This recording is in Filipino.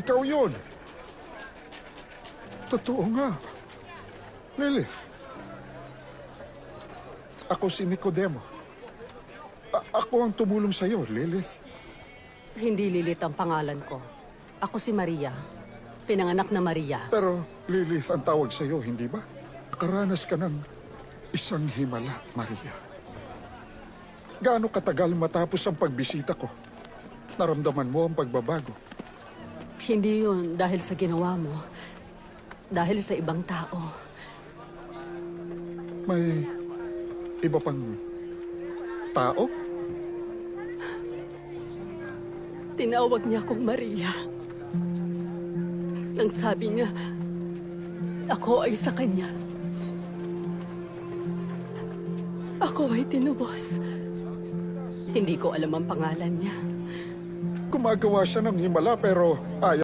ikaw yun. Totoo nga. Lilith. Ako si Nicodemo. Ako ang tumulong sa'yo, Lilith. Hindi Lilith ang pangalan ko. Ako si Maria. Pinanganak na Maria. Pero Lilith ang tawag sa'yo, hindi ba? Nakaranas ka ng isang himala, Maria. Gaano katagal matapos ang pagbisita ko? Naramdaman mo ang pagbabago? Hindi yun dahil sa ginawa mo. Dahil sa ibang tao. May iba pang tao? Tinawag niya akong Maria. Nang sabi niya, ako ay sa kanya. Ako ay tinubos. Hindi ko alam ang pangalan niya. Gumagawa siya ng himala pero ayaw